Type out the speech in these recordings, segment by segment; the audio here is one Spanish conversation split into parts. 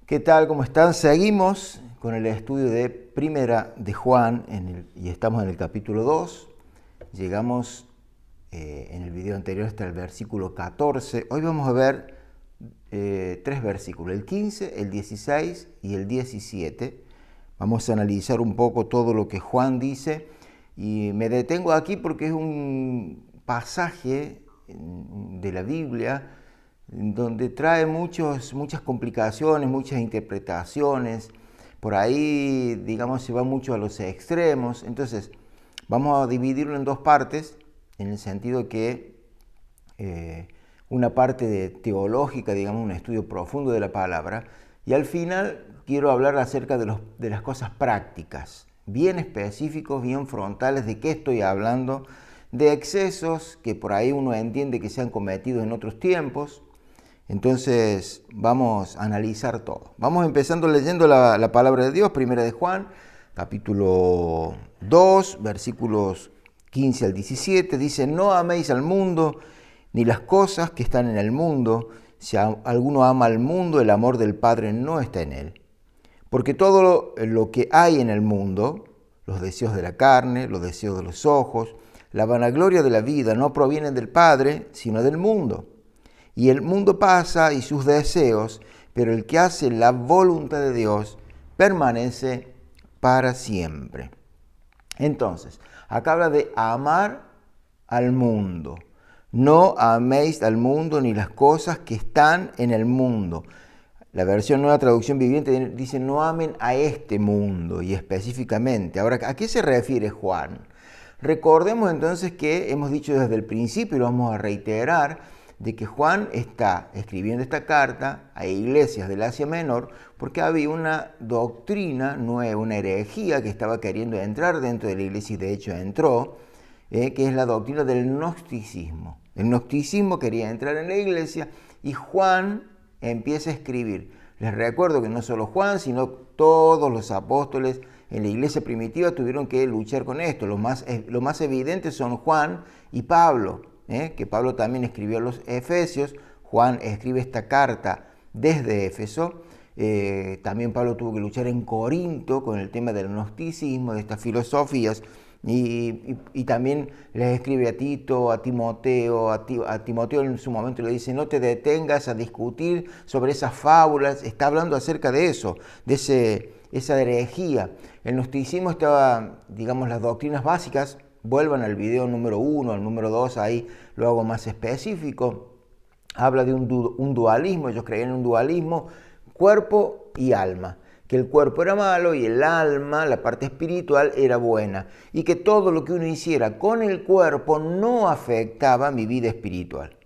¿Qué tal? ¿Cómo están? Seguimos con el estudio de Primera de Juan y estamos en el capítulo 2. Llegamos en el video anterior hasta el versículo 14. Hoy vamos a ver tres versículos, el 15, el 16 y el 17. Vamos a analizar un poco todo lo que Juan dice y me detengo aquí porque es un pasaje de la Biblia donde trae muchas complicaciones, muchas interpretaciones. Por ahí, digamos, se va mucho a los extremos. Entonces, vamos a dividirlo en dos partes, en el sentido que una parte teológica, digamos, un estudio profundo de la palabra, y al final quiero hablar acerca de las cosas prácticas, bien específicos, bien frontales, de qué estoy hablando, de excesos que por ahí uno entiende que se han cometido en otros tiempos. Entonces vamos a analizar todo. Vamos empezando leyendo la palabra de Dios, Primera de Juan, capítulo 2, versículos 15 al 17. Dice: no améis al mundo ni las cosas que están en el mundo. Si alguno ama al mundo, el amor del Padre no está en él. Porque todo lo que hay en el mundo, los deseos de la carne, los deseos de los ojos, la vanagloria de la vida, no provienen del Padre, sino del mundo. Y el mundo pasa y sus deseos, pero el que hace la voluntad de Dios permanece para siempre. Entonces, acá habla de amar al mundo. No améis al mundo ni las cosas que están en el mundo. La versión Nueva Traducción Viviente dice: no amen a este mundo, y específicamente. Ahora, ¿a qué se refiere Juan? Recordemos entonces que hemos dicho desde el principio, y lo vamos a reiterar, de que Juan está escribiendo esta carta a iglesias del Asia Menor porque había una doctrina nueva, una herejía que estaba queriendo entrar dentro de la iglesia, y de hecho entró, que es la doctrina del gnosticismo. El gnosticismo quería entrar en la iglesia y Juan empieza a escribir. Les recuerdo que no solo Juan, sino todos los apóstoles en la iglesia primitiva tuvieron que luchar con esto. Los más evidentes son Juan y Pablo. Que Pablo también escribió a los Efesios. Juan escribe esta carta desde Éfeso. También Pablo tuvo que luchar en Corinto con el tema del gnosticismo, de estas filosofías, y también les escribe a Tito, a Timoteo. A Timoteo en su momento le dice: no te detengas a discutir sobre esas fábulas. Está hablando acerca de eso, de esa herejía. El gnosticismo estaba, digamos, las doctrinas básicas. Vuelvan al video número 1, al número 2, ahí lo hago más específico. Habla de un dualismo. Ellos creían en un dualismo, cuerpo y alma. Que el cuerpo era malo y el alma, la parte espiritual, era buena. Y que todo lo que uno hiciera con el cuerpo no afectaba mi vida espiritual.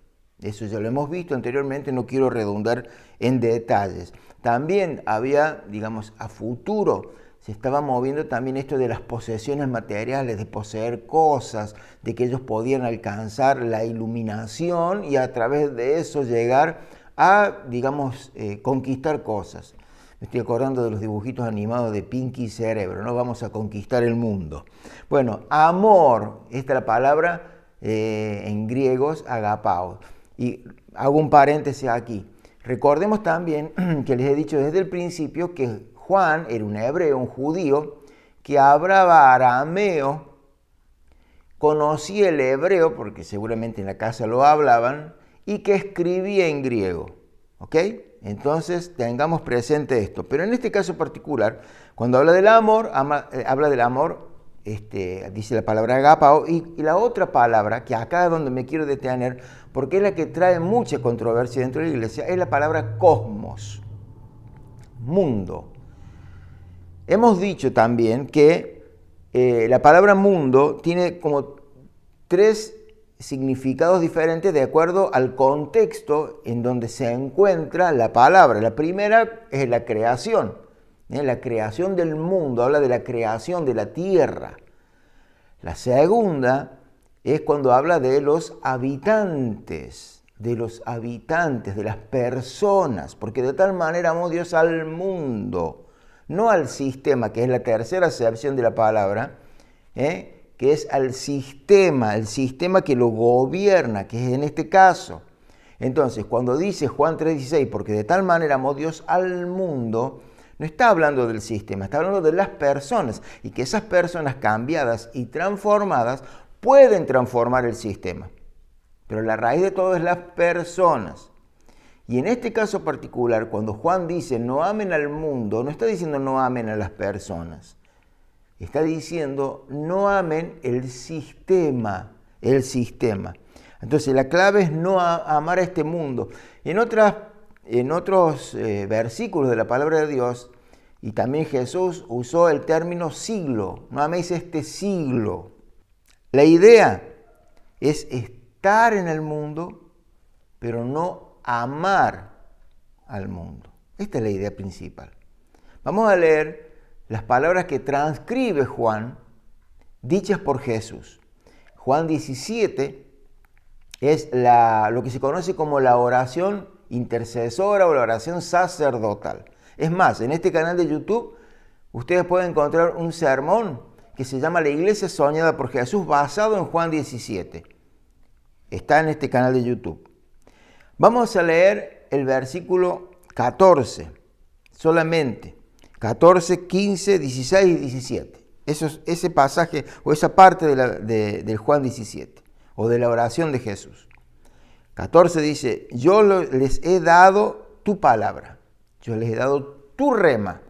Eso ya lo hemos visto anteriormente, no quiero redundar en detalles. También había, digamos, a futuro, se estaba moviendo también esto de las posesiones materiales, de poseer cosas, de que ellos podían alcanzar la iluminación y a través de eso llegar a, digamos, conquistar cosas. Me estoy acordando de los dibujitos animados de Pinky Cerebro, ¿no? Vamos a conquistar el mundo. Bueno, amor, esta es la palabra en griegos, agapao. Y hago un paréntesis aquí. Recordemos también que les he dicho desde el principio que Juan era un hebreo, un judío, que hablaba arameo, conocía el hebreo, porque seguramente en la casa lo hablaban, y que escribía en griego. ¿Ok? Entonces tengamos presente esto. Pero en este caso particular, cuando habla del amor, habla del amor, dice la palabra agapao, y la otra palabra, que acá es donde me quiero detener, porque es la que trae mucha controversia dentro de la iglesia, es la palabra cosmos, mundo. Hemos dicho también que la palabra mundo tiene como tres significados diferentes de acuerdo al contexto en donde se encuentra la palabra. La primera es la creación del mundo, habla de la creación de la tierra. La segunda es cuando habla de los habitantes, de las personas, porque de tal manera amó Dios al mundo, no al sistema, que es la tercera acepción de la palabra, que es al sistema, el sistema que lo gobierna, que es en este caso. Entonces, cuando dice Juan 3:16, porque de tal manera amó Dios al mundo, no está hablando del sistema, está hablando de las personas y que esas personas cambiadas y transformadas pueden transformar el sistema. Pero la raíz de todo es las personas. Y en este caso particular, cuando Juan dice no amen al mundo, no está diciendo no amen a las personas. Está diciendo no amen el sistema, el sistema. Entonces la clave es no amar a este mundo. En otros versículos de la palabra de Dios, y también Jesús usó el término siglo, no améis este siglo. La idea es estar en el mundo, pero no amar al mundo. Esta es la idea principal. Vamos a leer las palabras que transcribe Juan, dichas por Jesús. Juan 17 es lo que se conoce como la oración intercesora o la oración sacerdotal. Es más, en este canal de YouTube ustedes pueden encontrar un sermón que se llama La Iglesia Soñada por Jesús, basado en Juan 17. Está en este canal de YouTube. Vamos a leer el versículo 14, solamente. 14, 15, 16 y 17. Ese pasaje o esa parte de Juan 17 o de la oración de Jesús. 14 dice, yo les he dado tu palabra, yo les he dado tu rema.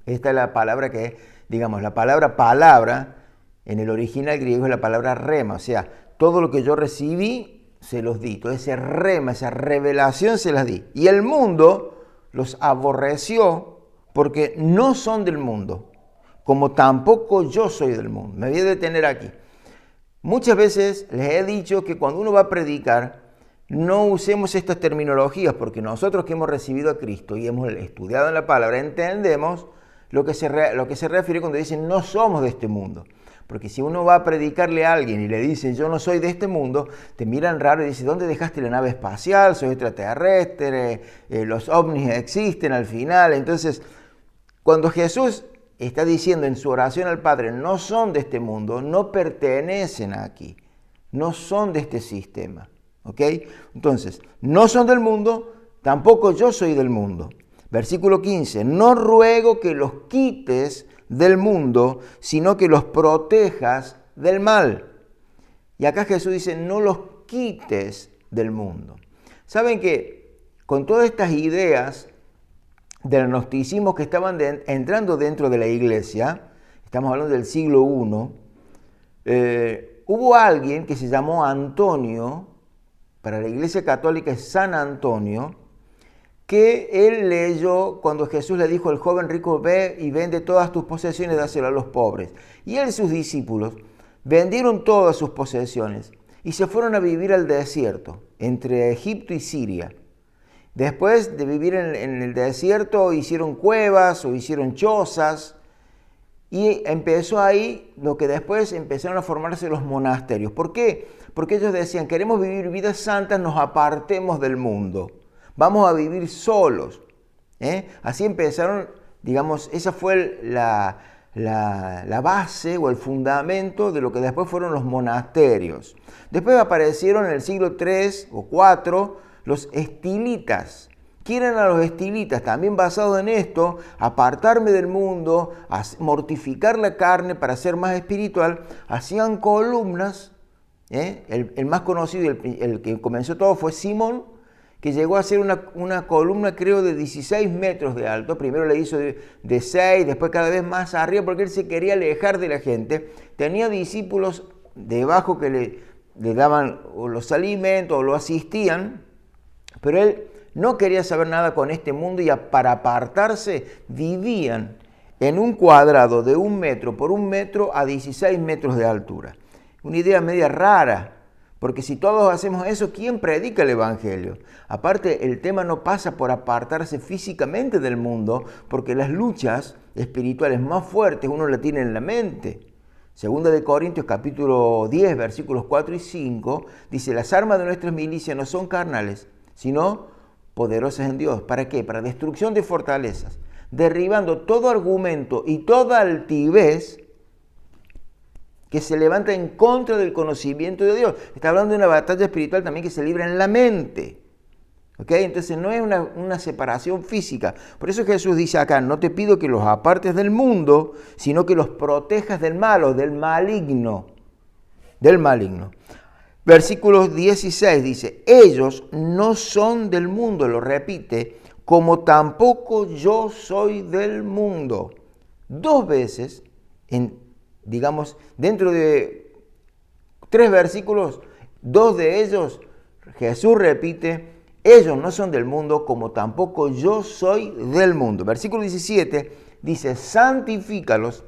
Esta es la palabra que, digamos, la palabra palabra en el original griego es la palabra rema, o sea, todo lo que yo recibí se los di, todo ese rema, esa revelación se las di. Y el mundo los aborreció porque no son del mundo, como tampoco yo soy del mundo. Me voy a detener aquí. Muchas veces les he dicho que cuando uno va a predicar, no usemos estas terminologías, porque nosotros que hemos recibido a Cristo y hemos estudiado en la palabra, entendemos lo que se refiere cuando dicen no somos de este mundo. Porque si uno va a predicarle a alguien y le dice yo no soy de este mundo, te miran raro y dicen ¿dónde dejaste la nave espacial? ¿Soy extraterrestre? ¿Los ovnis existen al final? Entonces, cuando Jesús está diciendo en su oración al Padre no son de este mundo, no pertenecen aquí, no son de este sistema. ¿Ok? Entonces, no son del mundo, tampoco yo soy del mundo. Versículo 15, no ruego que los quites del mundo, sino que los protejas del mal. Y acá Jesús dice, no los quites del mundo. Saben que con todas estas ideas del gnosticismo que estaban entrando dentro de la iglesia, estamos hablando del siglo I, hubo alguien que se llamó Antonio, para la iglesia católica es San Antonio, que él leyó cuando Jesús le dijo al joven rico, ve y vende todas tus posesiones y dáselo a los pobres. Y él y sus discípulos vendieron todas sus posesiones y se fueron a vivir al desierto, entre Egipto y Siria. Después de vivir en el desierto hicieron cuevas o hicieron chozas y empezó ahí lo que después empezaron a formarse los monasterios. ¿Por qué? Porque ellos decían, queremos vivir vidas santas, nos apartemos del mundo. Vamos a vivir solos. Así empezaron, digamos, esa fue la base o el fundamento de lo que después fueron los monasterios. Después aparecieron en el siglo III o IV los estilitas. ¿Quién eran los estilitas? También basado en esto, apartarme del mundo, mortificar la carne para ser más espiritual, hacían columnas. El más conocido y el que comenzó todo fue Simón, que llegó a hacer una columna creo de 16 metros de alto. Primero le hizo de 6, después cada vez más arriba porque él se quería alejar de la gente. Tenía discípulos debajo que le daban los alimentos o lo asistían, pero él no quería saber nada con este mundo y para apartarse vivían en un cuadrado de 1 metro por 1 metro a 16 metros de altura. Una idea media rara. Porque si todos hacemos eso, ¿quién predica el Evangelio? Aparte, el tema no pasa por apartarse físicamente del mundo, porque las luchas espirituales más fuertes uno las tiene en la mente. Segunda de Corintios capítulo 10, versículos 4 y 5, dice, las armas de nuestras milicias no son carnales, sino poderosas en Dios. ¿Para qué? Para destrucción de fortalezas, derribando todo argumento y toda altivez que se levanta en contra del conocimiento de Dios. Está hablando de una batalla espiritual también que se libra en la mente. ¿Ok? Entonces no es una separación física. Por eso Jesús dice acá, no te pido que los apartes del mundo, sino que los protejas del malo, del maligno. Del maligno. Versículo 16 dice, ellos no son del mundo, lo repite, como tampoco yo soy del mundo. 2 veces, dentro de 3 versículos, 2 de ellos, Jesús repite, ellos no son del mundo, como tampoco yo soy del mundo. Versículo 17 dice, santifícalos,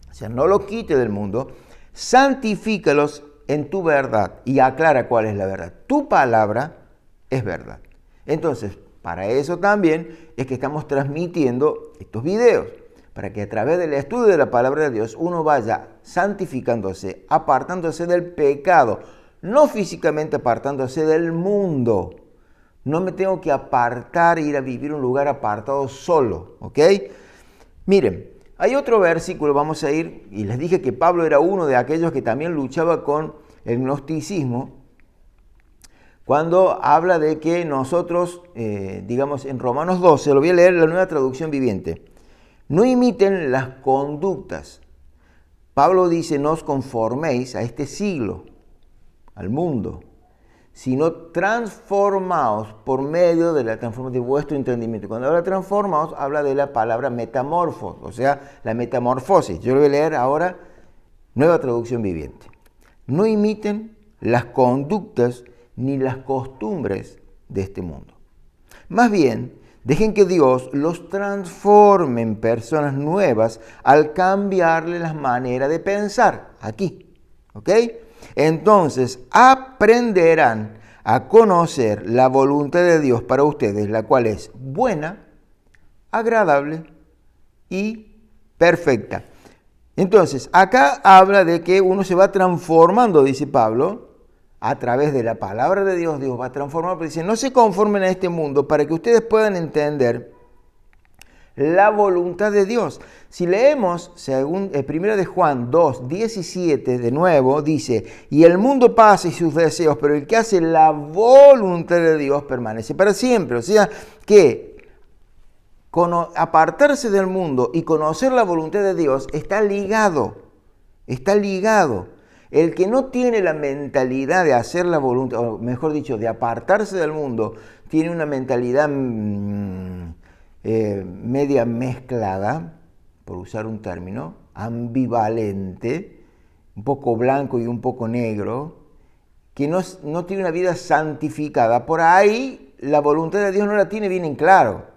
o sea, no los quite del mundo, santifícalos en tu verdad, y aclara cuál es la verdad. Tu palabra es verdad. Entonces, para eso también es que estamos transmitiendo estos videos, para que a través del estudio de la palabra de Dios uno vaya santificándose, apartándose del pecado, no físicamente apartándose del mundo. No me tengo que apartar e ir a vivir un lugar apartado solo, ¿ok? Miren, hay otro versículo, vamos a ir, y les dije que Pablo era uno de aquellos que también luchaba con el gnosticismo, cuando habla de que nosotros, en Romanos 12, lo voy a leer en la Nueva Traducción Viviente, no imiten las conductas. Pablo dice, no os conforméis a este siglo, al mundo, sino transformaos por medio de la transformación de vuestro entendimiento. Cuando habla transformaos, habla de la palabra metamorfos, o sea, la metamorfosis. Yo lo voy a leer ahora, Nueva Traducción Viviente. No imiten las conductas ni las costumbres de este mundo. Más bien, dejen que Dios los transforme en personas nuevas al cambiarle las maneras de pensar. Aquí, ¿ok? Entonces aprenderán a conocer la voluntad de Dios para ustedes, la cual es buena, agradable y perfecta. Entonces, acá habla de que uno se va transformando, dice Pablo, a través de la palabra de Dios. Dios va a transformar, pero dice, no se conformen a este mundo para que ustedes puedan entender la voluntad de Dios. Si leemos según 1 de Juan 2, 17 de nuevo, dice, y el mundo pasa y sus deseos, pero el que hace la voluntad de Dios permanece para siempre. O sea que apartarse del mundo y conocer la voluntad de Dios está ligado. El que no tiene la mentalidad de hacer la voluntad, o mejor dicho, de apartarse del mundo, tiene una mentalidad media mezclada, por usar un término, ambivalente, un poco blanco y un poco negro, que no tiene una vida santificada. Por ahí la voluntad de Dios no la tiene bien en claro.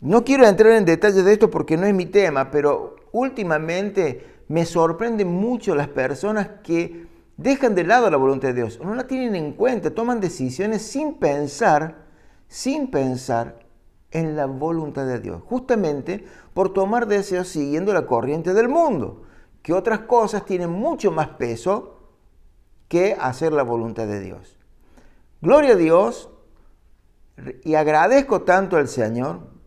No quiero entrar en detalles de esto porque no es mi tema, pero últimamente me sorprenden mucho las personas que dejan de lado la voluntad de Dios, no la tienen en cuenta, toman decisiones sin pensar en la voluntad de Dios, justamente por tomar deseos siguiendo la corriente del mundo, que otras cosas tienen mucho más peso que hacer la voluntad de Dios. Gloria a Dios, y agradezco tanto al Señor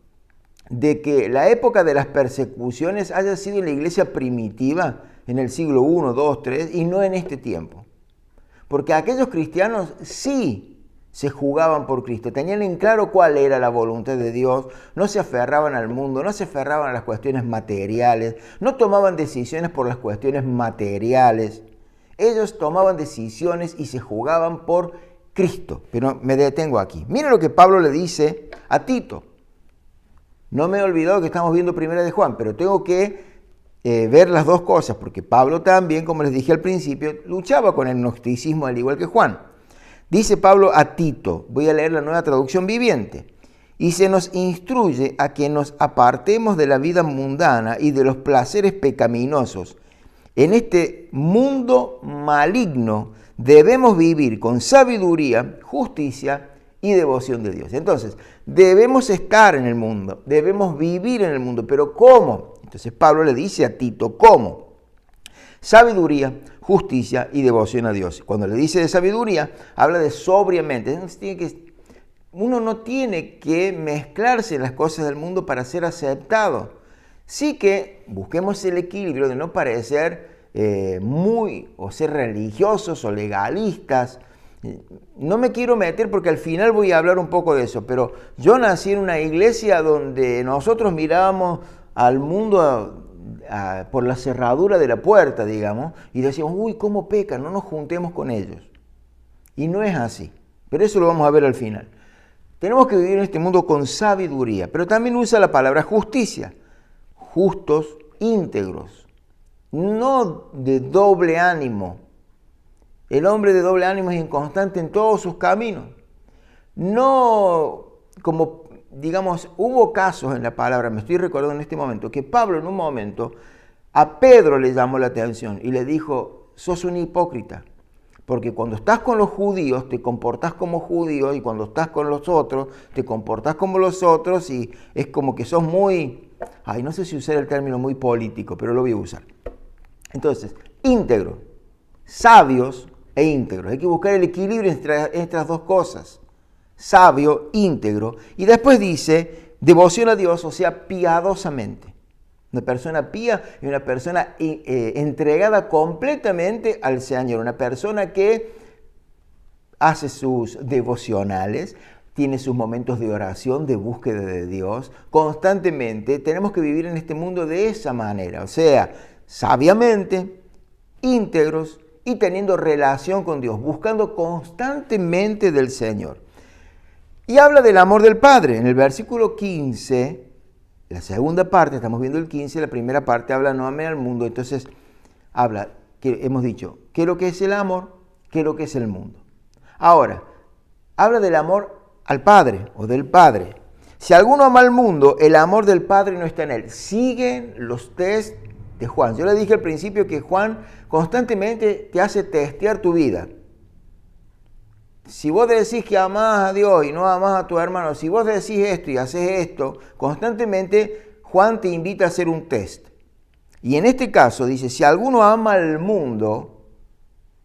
de que la época de las persecuciones haya sido en la iglesia primitiva, en el siglo I, II, III, y no en este tiempo. Porque aquellos cristianos sí se jugaban por Cristo, tenían en claro cuál era la voluntad de Dios, no se aferraban al mundo, no se aferraban a las cuestiones materiales, no tomaban decisiones por las cuestiones materiales. Ellos tomaban decisiones y se jugaban por Cristo. Pero me detengo aquí. Mira lo que Pablo le dice a Tito. No me he olvidado que estamos viendo 1 de Juan, pero tengo que ver las dos cosas, porque Pablo también, como les dije al principio, luchaba con el gnosticismo al igual que Juan. Dice Pablo a Tito, voy a leer la Nueva Traducción Viviente, y se nos instruye a que nos apartemos de la vida mundana y de los placeres pecaminosos. En este mundo maligno debemos vivir con sabiduría, justicia y devoción de Dios. Entonces, debemos estar en el mundo, debemos vivir en el mundo, pero ¿cómo? Entonces Pablo le dice a Tito, ¿cómo? Sabiduría, justicia y devoción a Dios. Cuando le dice de sabiduría, habla de sobriamente. Uno no tiene que mezclarse en las cosas del mundo para ser aceptado. Sí que busquemos el equilibrio de no parecer o ser religiosos o legalistas. No me quiero meter porque al final voy a hablar un poco de eso, pero yo nací en una iglesia donde nosotros mirábamos al mundo por la cerradura de la puerta, digamos, y decíamos, uy, cómo pecan, no nos juntemos con ellos. Y no es así, pero eso lo vamos a ver al final. Tenemos que vivir en este mundo con sabiduría, pero también usa la palabra justicia, justos, íntegros, no de doble ánimo. El hombre de doble ánimo es inconstante en todos sus caminos. No como, digamos, hubo casos en la palabra, me estoy recordando en este momento, que Pablo en un momento a Pedro le llamó la atención y le dijo, sos un hipócrita, porque cuando estás con los judíos te comportás como judíos y cuando estás con los otros te comportás como los otros y es como que sos muy, no sé si usar el término muy político, pero lo voy a usar. Entonces, íntegros, sabios e íntegros. Hay que buscar el equilibrio entre estas dos cosas. Sabio, íntegro. Y después dice, devoción a Dios, o sea, piadosamente. Una persona pía y una persona entregada completamente al Señor. Una persona que hace sus devocionales, tiene sus momentos de oración, de búsqueda de Dios. Constantemente tenemos que vivir en este mundo de esa manera. O sea, sabiamente, íntegros y teniendo relación con Dios, buscando constantemente del Señor. Y habla del amor del Padre. En el versículo 15, la segunda parte, estamos viendo el 15, la primera parte habla no amen al mundo, entonces habla, que hemos dicho, ¿qué es lo que es el amor? ¿Qué es lo que es el mundo? Ahora, habla del amor al Padre o del Padre. Si alguno ama al mundo, el amor del Padre no está en él. Siguen los test de Juan. Yo le dije al principio que Juan constantemente te hace testear tu vida. Si vos decís que amás a Dios y no amás a tu hermano, si vos decís esto y haces esto, constantemente Juan te invita a hacer un test. Y en este caso dice, si alguno ama al mundo,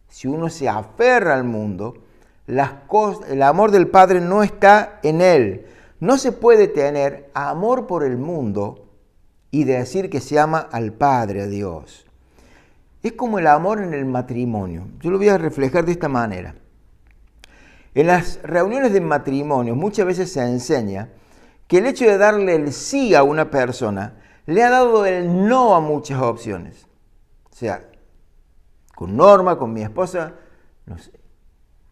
si uno se aferra al mundo, el amor del Padre no está en él. No se puede tener amor por el mundo y decir que se ama al Padre, a Dios. Es como el amor en el matrimonio. Yo lo voy a reflejar de esta manera. En las reuniones de matrimonio muchas veces se enseña que el hecho de darle el sí a una persona le ha dado el no a muchas opciones. O sea, con Norma, con mi esposa,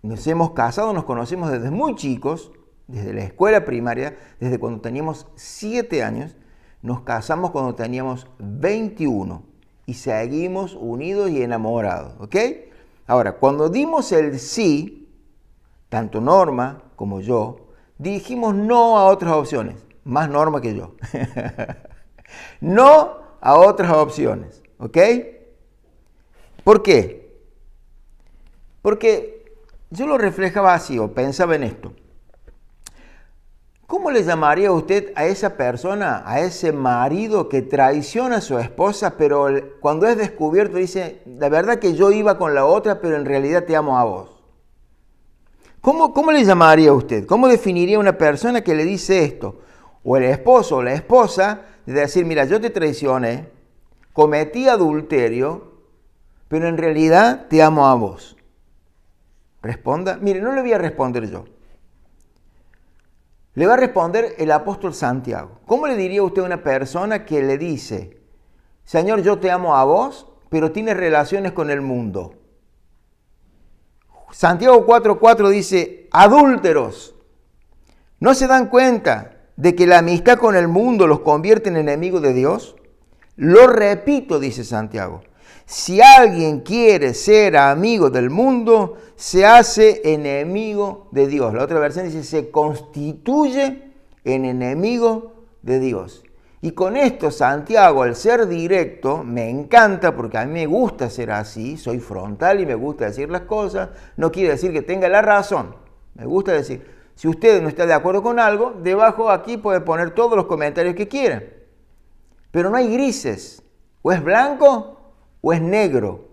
nos hemos casado, nos conocemos desde muy chicos, desde la escuela primaria, desde cuando teníamos 7 años, nos casamos cuando teníamos 21 y seguimos unidos y enamorados, ¿ok? Ahora, cuando dimos el sí, tanto Norma como yo, dijimos no a otras opciones, más Norma que yo. No a otras opciones, ¿ok? ¿Por qué? Porque yo lo reflejaba así o pensaba en esto. ¿Cómo le llamaría usted a esa persona, a ese marido que traiciona a su esposa, pero cuando es descubierto dice, la verdad que yo iba con la otra, pero en realidad te amo a vos? ¿Cómo le llamaría a usted? ¿Cómo definiría una persona que le dice esto? O el esposo o la esposa, de decir, mira, yo te traicioné, cometí adulterio, pero en realidad te amo a vos. Responda. Mire, no le voy a responder yo. Le va a responder el apóstol Santiago. ¿Cómo le diría usted a una persona que le dice, Señor, yo te amo a vos, pero tienes relaciones con el mundo? Santiago 4:4 dice, adúlteros, ¿no se dan cuenta de que la amistad con el mundo los convierte en enemigos de Dios? Lo repito, dice Santiago, si alguien quiere ser amigo del mundo, se hace enemigo de Dios. La otra versión dice, se constituye en enemigo de Dios. Y con esto Santiago, al ser directo, me encanta porque a mí me gusta ser así, soy frontal y me gusta decir las cosas, no quiere decir que tenga la razón, me gusta decir, si usted no está de acuerdo con algo, debajo aquí puede poner todos los comentarios que quiera, pero no hay grises, o es blanco o es negro,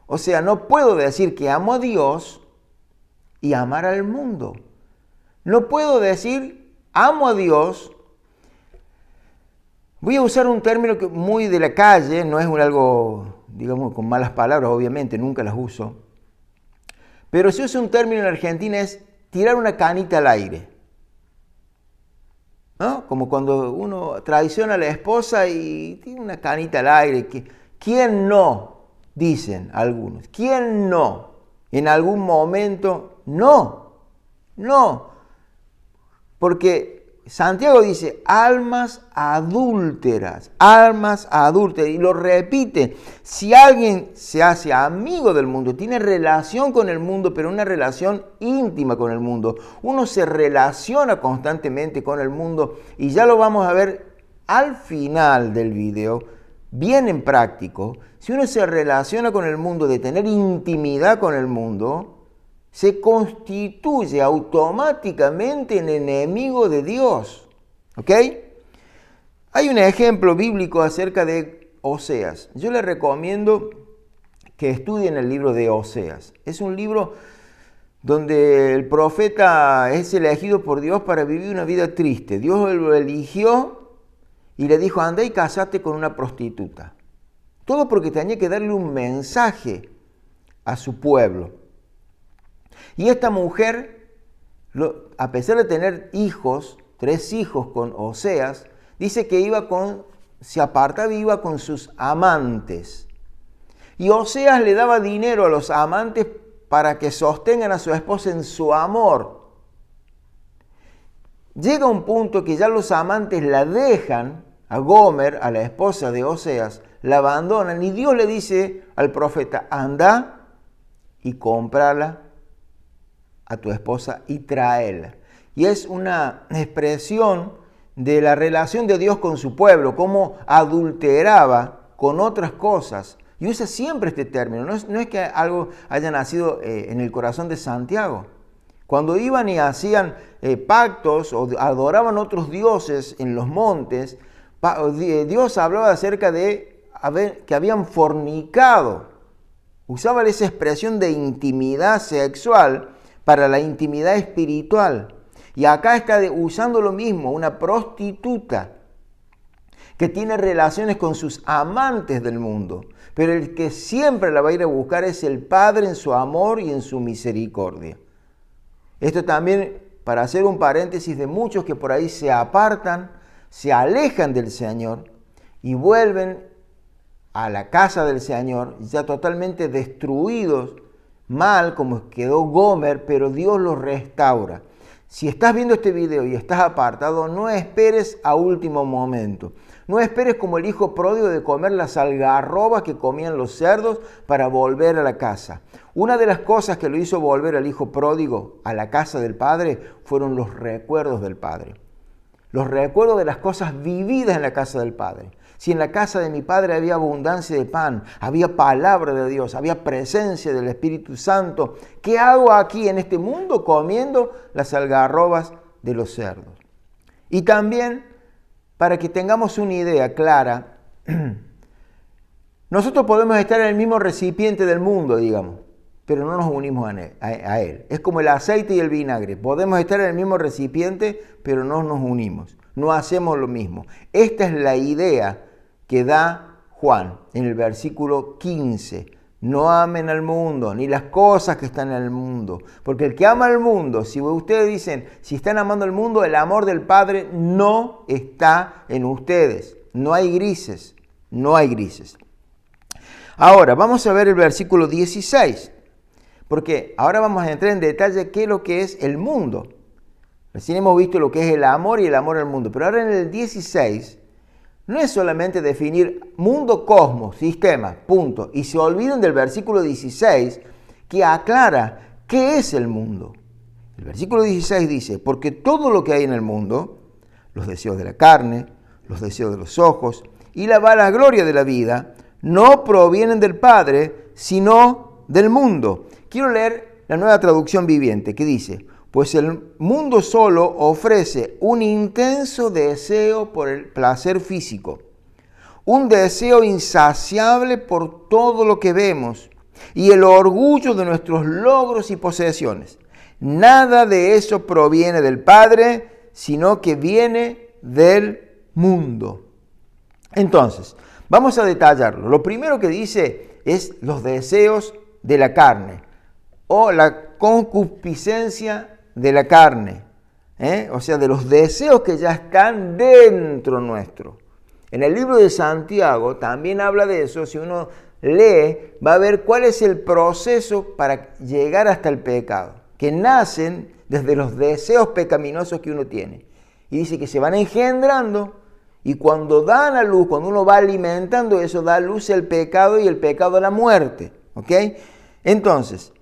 o sea, no puedo decir que amo a Dios y amar al mundo, no puedo decir amo a Dios. Voy a usar un término muy de la calle, no es algo digamos, con malas palabras, obviamente, nunca las uso. Pero si usa un término en Argentina es tirar una canita al aire, ¿no? Como cuando uno traiciona a la esposa y tiene una canita al aire. ¿Quién no? Dicen algunos. ¿Quién no? En algún momento, no. Porque Santiago dice, almas adúlteras, y lo repite. Si alguien se hace amigo del mundo, tiene relación con el mundo, pero una relación íntima con el mundo, uno se relaciona constantemente con el mundo, y ya lo vamos a ver al final del video, bien en práctico. Si uno se relaciona con el mundo, de tener intimidad con el mundo, se constituye automáticamente en enemigo de Dios. ¿Ok? Hay un ejemplo bíblico acerca de Oseas. Yo les recomiendo que estudien el libro de Oseas. Es un libro donde el profeta es elegido por Dios para vivir una vida triste. Dios lo eligió y le dijo, anda y casate con una prostituta. Todo porque tenía que darle un mensaje a su pueblo. Y esta mujer, a pesar de tener hijos, 3 hijos con Oseas, dice que se apartaba y iba con sus amantes. Y Oseas le daba dinero a los amantes para que sostengan a su esposa en su amor. Llega un punto que ya los amantes la dejan, a Gomer, a la esposa de Oseas, la abandonan, y Dios le dice al profeta, anda y cómprala a tu esposa y tráela. Y es una expresión de la relación de Dios con su pueblo, cómo adulteraba con otras cosas. Y usa siempre este término, no es que algo haya nacido en el corazón de Santiago. Cuando iban y hacían pactos o adoraban otros dioses en los montes, Dios hablaba acerca de que habían fornicado. Usaba esa expresión de intimidad sexual para la intimidad espiritual. Y acá está usando lo mismo, una prostituta que tiene relaciones con sus amantes del mundo. Pero el que siempre la va a ir a buscar es el Padre en su amor y en su misericordia. Esto también para hacer un paréntesis de muchos que por ahí se apartan, se alejan del Señor y vuelven a la casa del Señor ya totalmente destruidos, mal como quedó Gomer, pero Dios los restaura. Si estás viendo este video y estás apartado, no esperes a último momento. No esperes como el hijo pródigo de comer las algarrobas que comían los cerdos para volver a la casa. Una de las cosas que lo hizo volver al hijo pródigo a la casa del padre fueron los recuerdos del padre. Los recuerdos de las cosas vividas en la casa del padre. Si en la casa de mi padre había abundancia de pan, había palabra de Dios, había presencia del Espíritu Santo, ¿qué hago aquí en este mundo comiendo las algarrobas de los cerdos? Y también, para que tengamos una idea clara, nosotros podemos estar en el mismo recipiente del mundo, digamos, pero no nos unimos a él. Es como el aceite y el vinagre. Podemos estar en el mismo recipiente, pero no nos unimos. No hacemos lo mismo. Esta es la idea que da Juan en el versículo 15. No amen al mundo, ni las cosas que están en el mundo. Porque el que ama al mundo, si ustedes dicen, si están amando al mundo, el amor del Padre no está en ustedes. No hay grises, no hay grises. Ahora, vamos a ver el versículo 16. Porque ahora vamos a entrar en detalle qué es lo que es el mundo. Recién hemos visto lo que es el amor y el amor al mundo. Pero ahora en el 16 no es solamente definir mundo, cosmos, sistema, punto. Y se olviden del versículo 16 que aclara qué es el mundo. El versículo 16 dice, porque todo lo que hay en el mundo, los deseos de la carne, los deseos de los ojos y la vanagloria de la vida, no provienen del Padre, sino del mundo. Quiero leer la Nueva Traducción Viviente que dice, pues el mundo solo ofrece un intenso deseo por el placer físico, un deseo insaciable por todo lo que vemos y el orgullo de nuestros logros y posesiones. Nada de eso proviene del Padre, sino que viene del mundo. Entonces, Vamos a detallarlo. Lo primero que dice es los deseos de la carne o la concupiscencia de la carne, o sea, de los deseos que ya están dentro nuestro. En el libro de Santiago también habla de eso. Si uno lee, va a ver cuál es el proceso para llegar hasta el pecado, que nacen desde los deseos pecaminosos que uno tiene. Y dice que se van engendrando y cuando dan a luz, cuando uno va alimentando eso, da a luz el pecado y el pecado la muerte. ¿Ok? Entonces,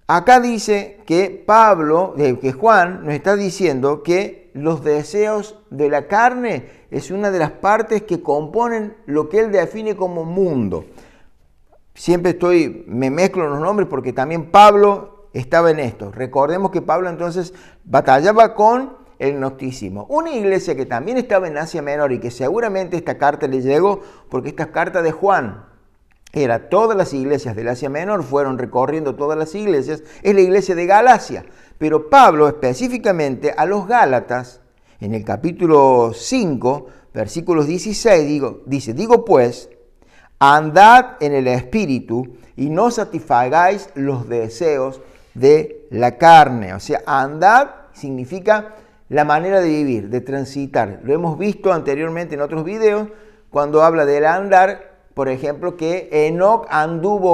acá dice que que Juan nos está diciendo que los deseos de la carne es una de las partes que componen lo que él define como mundo. Siempre me mezclo los nombres porque también Pablo estaba en esto. Recordemos que Pablo entonces batallaba con el gnosticismo. Una iglesia que también estaba en Asia Menor y que seguramente esta carta le llegó porque esta carta de Juan era todas las iglesias del Asia Menor, fueron recorriendo todas las iglesias, es la iglesia de Galacia. Pero Pablo específicamente a los Gálatas, en el capítulo 5, versículos 16, digo pues, andad en el Espíritu y no satisfagáis los deseos de la carne. O sea, andad significa la manera de vivir, de transitar. Lo hemos visto anteriormente en otros videos, cuando habla del andar, por ejemplo, que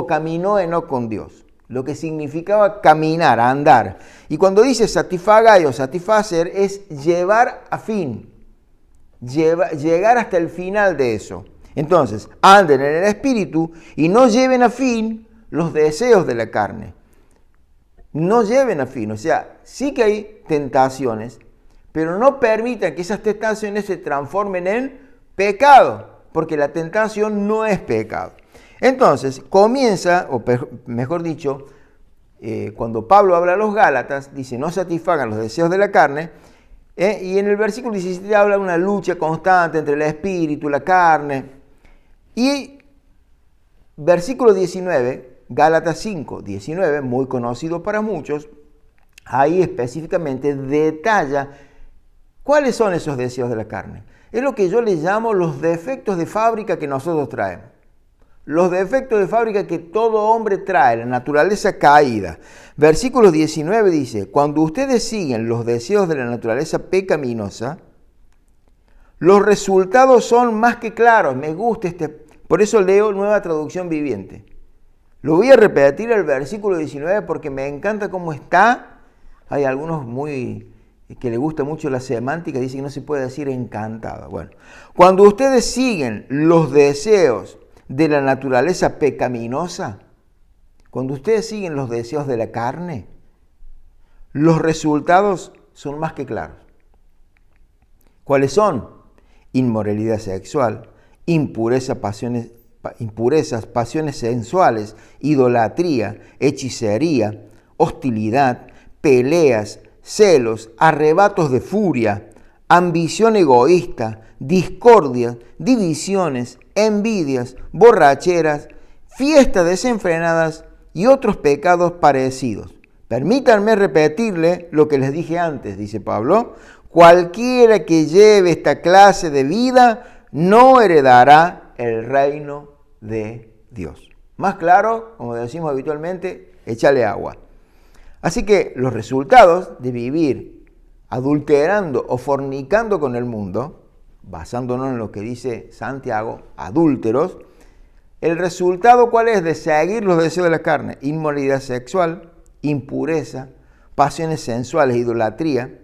caminó Enoc con Dios. Lo que significaba caminar, andar. Y cuando dice satisfagai o satisfacer, es llevar a fin. Llegar hasta el final de eso. Entonces, anden en el Espíritu y no lleven a fin los deseos de la carne. No lleven a fin. O sea, sí que hay tentaciones, pero no permitan que esas tentaciones se transformen en pecado, porque la tentación no es pecado. Entonces, comienza, o mejor dicho, cuando Pablo habla a los Gálatas, dice, no satisfagan los deseos de la carne, y en el versículo 17 habla de una lucha constante entre el espíritu y la carne. Y versículo 19, Gálatas 5, 19, muy conocido para muchos, ahí específicamente detalla cuáles son esos deseos de la carne. Es lo que yo le llamo los defectos de fábrica que nosotros traemos. Los defectos de fábrica que todo hombre trae, la naturaleza caída. Versículo 19 dice, cuando ustedes siguen los deseos de la naturaleza pecaminosa, los resultados son más que claros. Me gusta por eso leo Nueva Traducción Viviente. Lo voy a repetir el versículo 19 porque me encanta cómo está. Hay algunos que le gusta mucho la semántica, dicen que no se puede decir encantado. Bueno, cuando ustedes siguen los deseos de la naturaleza pecaminosa, cuando ustedes siguen los deseos de la carne, los resultados son más que claros. ¿Cuáles son? Inmoralidad sexual, impurezas, pasiones sensuales, idolatría, hechicería, hostilidad, peleas, celos, arrebatos de furia, ambición egoísta, discordias, divisiones, envidias, borracheras, fiestas desenfrenadas y otros pecados parecidos. Permítanme repetirle lo que les dije antes, dice Pablo. Cualquiera que lleve esta clase de vida no heredará el reino de Dios. Más claro, como decimos habitualmente, échale agua. Así que los resultados de vivir adulterando o fornicando con el mundo, basándonos en lo que dice Santiago, adúlteros, el resultado ¿cuál es? De seguir los deseos de la carne, inmoralidad sexual, impureza, pasiones sensuales, idolatría,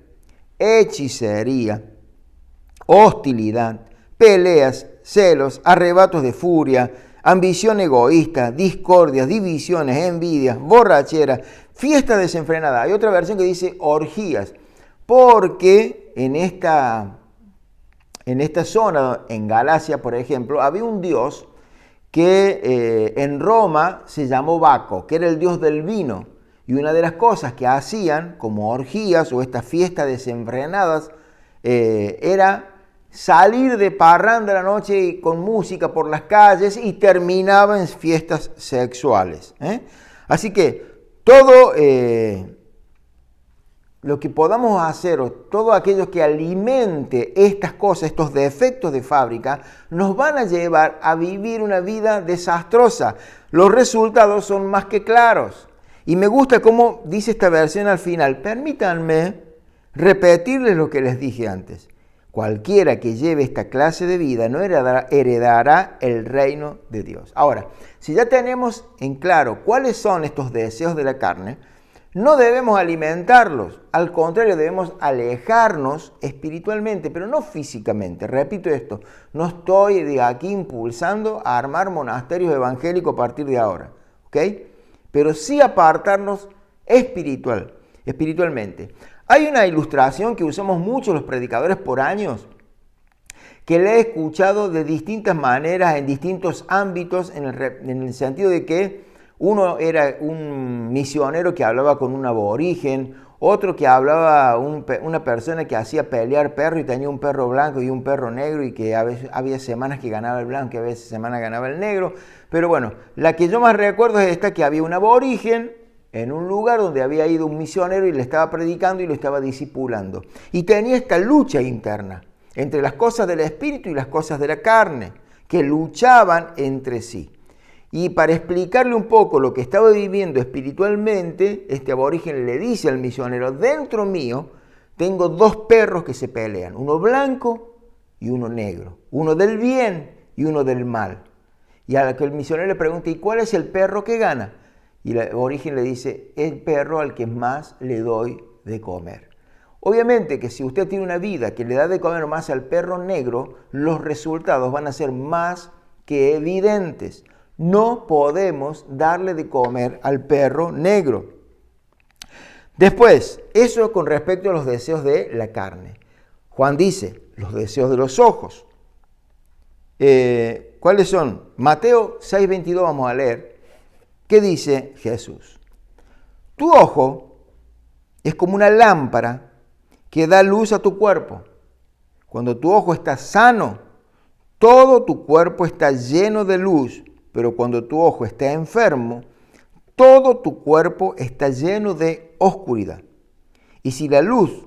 hechicería, hostilidad, peleas, celos, arrebatos de furia, ambición egoísta, discordias, divisiones, envidias, borracheras, fiesta desenfrenada. Hay otra versión que dice orgías, porque en esta zona, en Galacia, por ejemplo, había un dios que en Roma se llamó Baco, que era el dios del vino. Y una de las cosas que hacían, como orgías o estas fiestas desenfrenadas, era salir de parranda la noche y con música por las calles y terminaba en fiestas sexuales. Así que todo lo que podamos hacer, o todo aquello que alimente estas cosas, estos defectos de fábrica, nos van a llevar a vivir una vida desastrosa. Los resultados son más que claros. Y me gusta cómo dice esta versión al final. Permítanme repetirles lo que les dije antes. Cualquiera que lleve esta clase de vida no heredará el reino de Dios. Ahora, si ya tenemos en claro cuáles son estos deseos de la carne, no debemos alimentarlos. Al contrario, debemos alejarnos espiritualmente, pero no físicamente. Repito esto, no estoy de aquí impulsando a armar monasterios evangélicos a partir de ahora, ¿ok? Pero sí apartarnos espiritualmente. Hay una ilustración que usamos mucho los predicadores por años, que le he escuchado de distintas maneras, en distintos ámbitos, en el sentido de que uno era un misionero que hablaba con un aborigen, otro que hablaba una persona que hacía pelear perros y tenía un perro blanco y un perro negro, y que a veces había semanas que ganaba el blanco y a veces semanas ganaba el negro. Pero bueno, la que yo más recuerdo es esta, que había un aborigen en un lugar donde había ido un misionero y le estaba predicando y lo estaba discipulando. Y tenía esta lucha interna entre las cosas del espíritu y las cosas de la carne, que luchaban entre sí. Y para explicarle un poco lo que estaba viviendo espiritualmente, este aborigen le dice al misionero: dentro mío tengo dos perros que se pelean, uno blanco y uno negro, uno del bien y uno del mal. Y a la que el misionero le pregunta: ¿y cuál es el perro que gana? Y el aborigen le dice: el perro al que más le doy de comer. Obviamente que si usted tiene una vida que le da de comer más al perro negro, los resultados van a ser más que evidentes. No podemos darle de comer al perro negro. Después, eso con respecto a los deseos de la carne. Juan dice, los deseos de los ojos. ¿Cuáles son? Mateo 6:22 vamos a leer. ¿Qué dice Jesús? Tu ojo es como una lámpara que da luz a tu cuerpo. Cuando tu ojo está sano, todo tu cuerpo está lleno de luz. Pero cuando tu ojo está enfermo, todo tu cuerpo está lleno de oscuridad. Y si la luz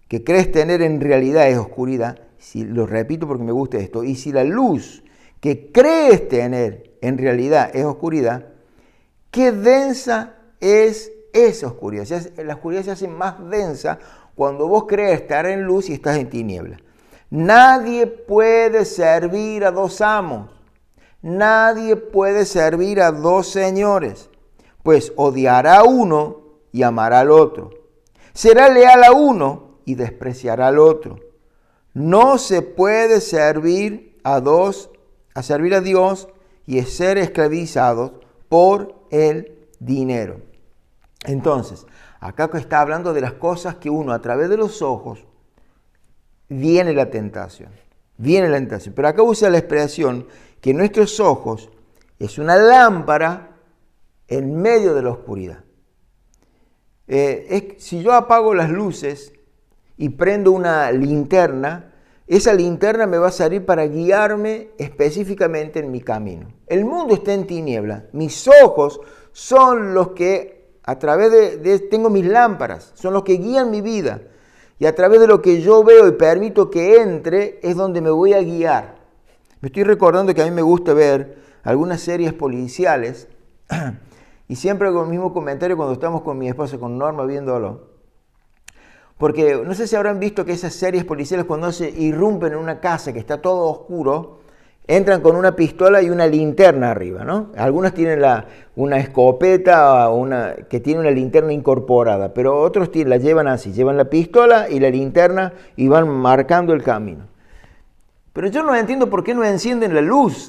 que crees tener en realidad es oscuridad, lo repito porque me gusta esto, y si la luz que crees tener en realidad es oscuridad, qué densa es esa oscuridad. La oscuridad se hace más densa cuando vos crees estar en luz y estás en tiniebla. Nadie puede servir a dos amos. Nadie puede servir a dos señores, pues odiará a uno y amará al otro. Será leal a uno y despreciará al otro. No se puede servir a Dios y ser esclavizados por el dinero. Entonces, acá está hablando de las cosas que uno, a través de los ojos, viene la tentación. Pero acá usa la expresión que nuestros ojos es una lámpara en medio de la oscuridad. Si yo apago las luces y prendo una linterna, esa linterna me va a servir para guiarme específicamente en mi camino. El mundo está en tiniebla. Mis ojos son los que, a través tengo mis lámparas, son los que guían mi vida. Y a través de lo que yo veo y permito que entre, es donde me voy a guiar. Me estoy recordando que a mí me gusta ver algunas series policiales y siempre hago el mismo comentario cuando estamos con mi esposa, con Norma, viéndolo. Porque no sé si habrán visto que esas series policiales, cuando se irrumpen en una casa que está todo oscuro, entran con una pistola y una linterna arriba, ¿no? Algunos tienen una escopeta que tiene una linterna incorporada, pero otros la llevan así, llevan la pistola y la linterna y van marcando el camino. Pero yo no entiendo por qué no encienden la luz.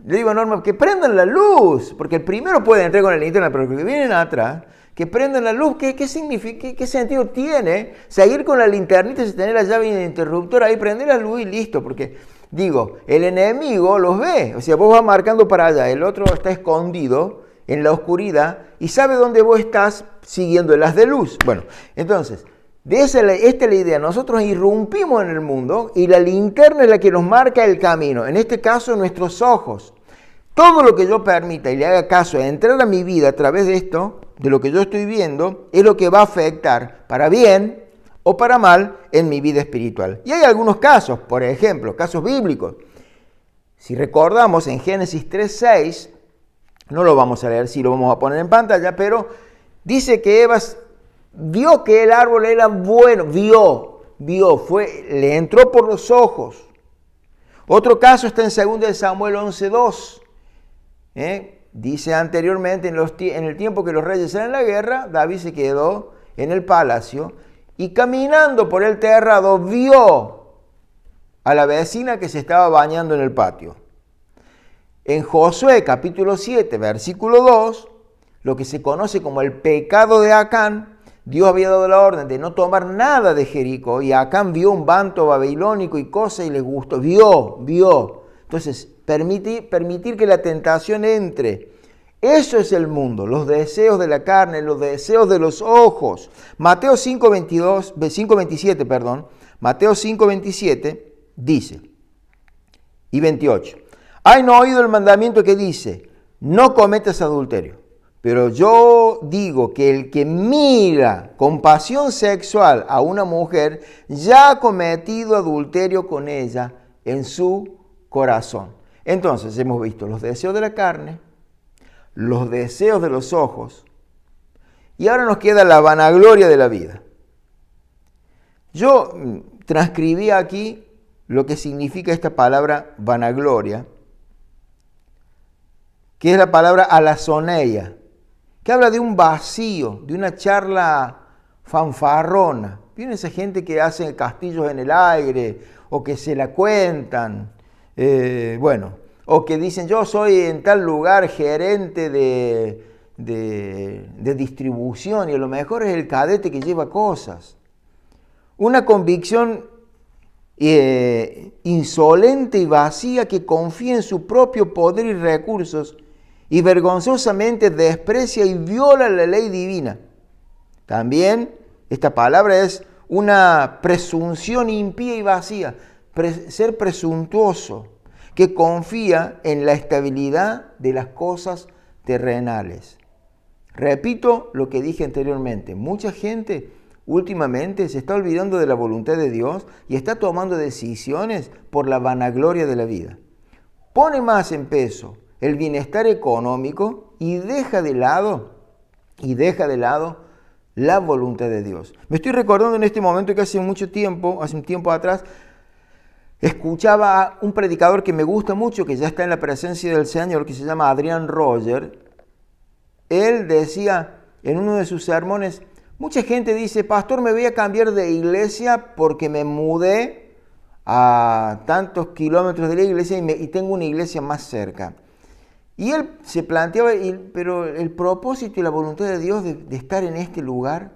Le digo a Norma que prendan la luz, porque el primero puede entrar con la linterna, pero los que vienen atrás, que prendan la luz. ¿Qué significa? ¿Qué sentido tiene seguir con la linternita y tener la llave y el interruptor ahí, prender la luz y listo? Porque, digo, el enemigo los ve. O sea, vos vas marcando para allá, el otro está escondido en la oscuridad y sabe dónde vos estás siguiendo el haz de luz. Bueno, entonces, esta es la idea. Nosotros irrumpimos en el mundo y la linterna es la que nos marca el camino. En este caso, nuestros ojos. Todo lo que yo permita y le haga caso a entrar a mi vida a través de esto, de lo que yo estoy viendo es lo que va a afectar para bien o para mal en mi vida espiritual. Y hay algunos casos, por ejemplo, casos bíblicos. Si recordamos en Génesis 3:6, no lo vamos a leer, sí lo vamos a poner en pantalla, pero dice que Eva vio que el árbol era bueno, le entró por los ojos. Otro caso está en 2 Samuel 11:2. Dice anteriormente, en el tiempo que los reyes eran en la guerra, David se quedó en el palacio y caminando por el terrado vio a la vecina que se estaba bañando en el patio. En Josué capítulo 7, versículo 2, lo que se conoce como el pecado de Acán, Dios había dado la orden de no tomar nada de Jericó y Acán vio un manto babilónico y cosas y les gustó. Vio. Entonces, permitir que la tentación entre. Eso es el mundo, los deseos de la carne, los deseos de los ojos. Mateo 5:27 dice, y 28. ¿Hay no oído el mandamiento que dice, no cometas adulterio? Pero yo digo que el que mira con pasión sexual a una mujer ya ha cometido adulterio con ella en su corazón. Entonces hemos visto los deseos de la carne, los deseos de los ojos y ahora nos queda la vanagloria de la vida. Yo transcribí aquí lo que significa esta palabra vanagloria, que es la palabra alazoneia, que habla de un vacío, de una charla fanfarrona. ¿Viene esa gente que hace castillos en el aire o que se la cuentan? O que dicen, yo soy en tal lugar gerente de distribución y a lo mejor es el cadete que lleva cosas. Una convicción insolente y vacía que confía en su propio poder y recursos y vergonzosamente desprecia y viola la ley divina. También esta palabra es una presunción impía y vacía, ser presuntuoso, que confía en la estabilidad de las cosas terrenales. Repito lo que dije anteriormente, mucha gente últimamente se está olvidando de la voluntad de Dios y está tomando decisiones por la vanagloria de la vida. Pone más en peso el bienestar económico y deja de lado la voluntad de Dios. Me estoy recordando en este momento que hace un tiempo atrás, escuchaba a un predicador que me gusta mucho, que ya está en la presencia del Señor, que se llama Adrian Roger. Él decía en uno de sus sermones, mucha gente dice, pastor, me voy a cambiar de iglesia porque me mudé a tantos kilómetros de la iglesia y tengo una iglesia más cerca. Y él se planteaba, pero el propósito y la voluntad de Dios de estar en este lugar,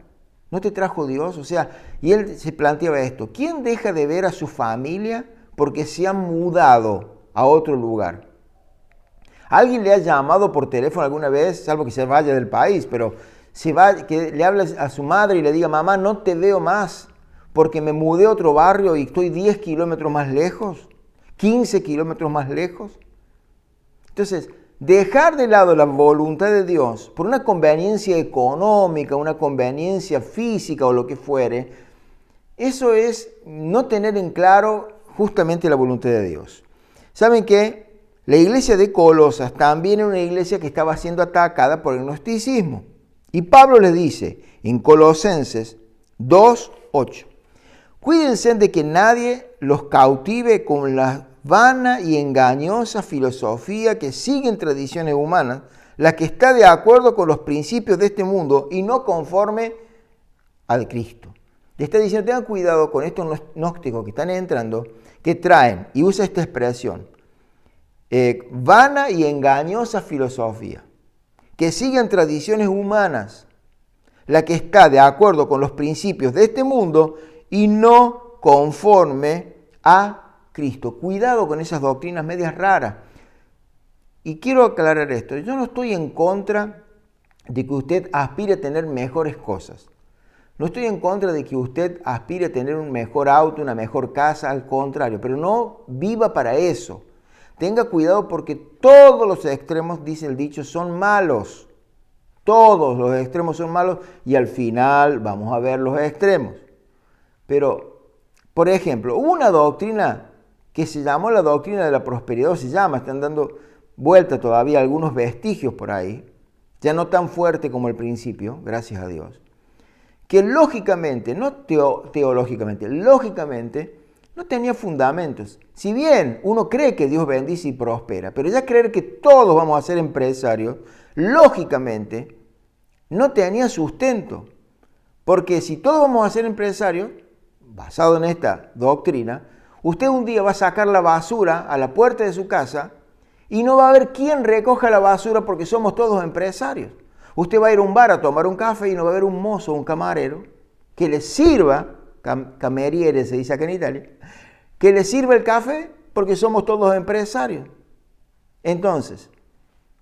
¿no te trajo Dios? O sea, y él se planteaba esto, ¿quién deja de ver a su familia porque se han mudado a otro lugar? ¿Alguien le ha llamado por teléfono alguna vez, salvo que se vaya del país, pero que le hable a su madre y le diga, mamá, no te veo más porque me mudé a otro barrio y estoy 10 kilómetros más lejos, 15 kilómetros más lejos? Entonces, dejar de lado la voluntad de Dios por una conveniencia económica, una conveniencia física o lo que fuere, eso es no tener en claro justamente la voluntad de Dios. ¿Saben qué? La iglesia de Colosas también era una iglesia que estaba siendo atacada por el gnosticismo. Y Pablo les dice en Colosenses 2:8, cuídense de que nadie los cautive con la vana y engañosa filosofía que siguen tradiciones humanas, la que está de acuerdo con los principios de este mundo y no conforme al Cristo. Le está diciendo, tengan cuidado con estos gnósticos que están entrando, que traen, y usa esta expresión, vana y engañosa filosofía, que siguen tradiciones humanas, la que está de acuerdo con los principios de este mundo y no conforme a Cristo. Cuidado con esas doctrinas medias raras. Y quiero aclarar esto, yo no estoy en contra de que usted aspire a tener mejores cosas. No estoy en contra de que usted aspire a tener un mejor auto, una mejor casa, al contrario, pero no viva para eso. Tenga cuidado porque todos los extremos, dice el dicho, son malos. Todos los extremos son malos y al final vamos a ver los extremos. Pero, por ejemplo, hubo una doctrina que se llamó la doctrina de la prosperidad, están dando vuelta todavía algunos vestigios por ahí, ya no tan fuerte como al principio, gracias a Dios, que lógicamente, no teológicamente, lógicamente no tenía fundamentos. Si bien uno cree que Dios bendice y prospera, pero ya creer que todos vamos a ser empresarios, lógicamente no tenía sustento. Porque si todos vamos a ser empresarios, basado en esta doctrina, usted un día va a sacar la basura a la puerta de su casa y no va a haber quien recoja la basura porque somos todos empresarios. Usted va a ir a un bar a tomar un café y no va a haber un mozo o un camarero que le sirva, cameriere se dice acá en Italia, que le sirva el café porque somos todos empresarios. Entonces,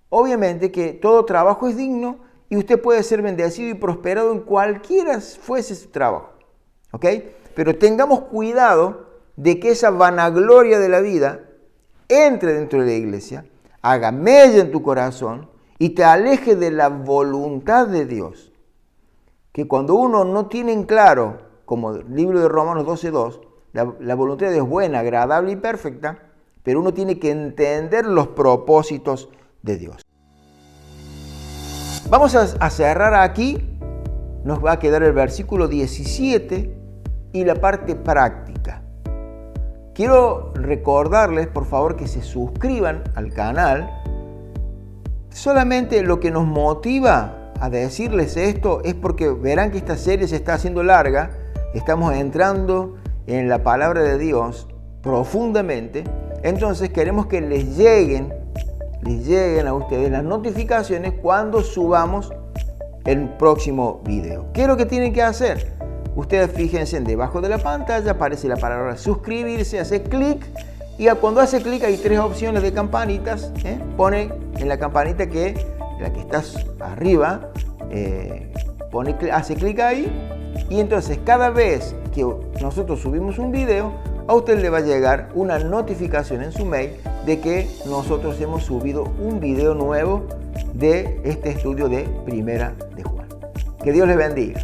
obviamente que todo trabajo es digno y usted puede ser bendecido y prosperado en cualquiera fuese su trabajo. ¿Ok? Pero tengamos cuidado de que esa vanagloria de la vida entre dentro de la iglesia, haga mella en tu corazón y te aleje de la voluntad de Dios. Que cuando uno no tiene en claro, como el libro de Romanos 12:2, la voluntad de Dios es buena, agradable y perfecta, pero uno tiene que entender los propósitos de Dios. Vamos a cerrar aquí, nos va a quedar el versículo 17 y la parte práctica. Quiero recordarles, por favor, que se suscriban al canal. Solamente lo que nos motiva a decirles esto es porque verán que esta serie se está haciendo larga. Estamos entrando en la palabra de Dios profundamente. Entonces queremos que les lleguen a ustedes las notificaciones cuando subamos el próximo video. ¿Qué es lo que tienen que hacer? Ustedes fíjense debajo de la pantalla, aparece la palabra suscribirse, hace clic y cuando hace clic hay 3 opciones de campanitas. Pone en la campanita la que está arriba, hace clic ahí y entonces cada vez que nosotros subimos un video, a usted le va a llegar una notificación en su mail de que nosotros hemos subido un video nuevo de este estudio de Primera de Juan. Que Dios les bendiga.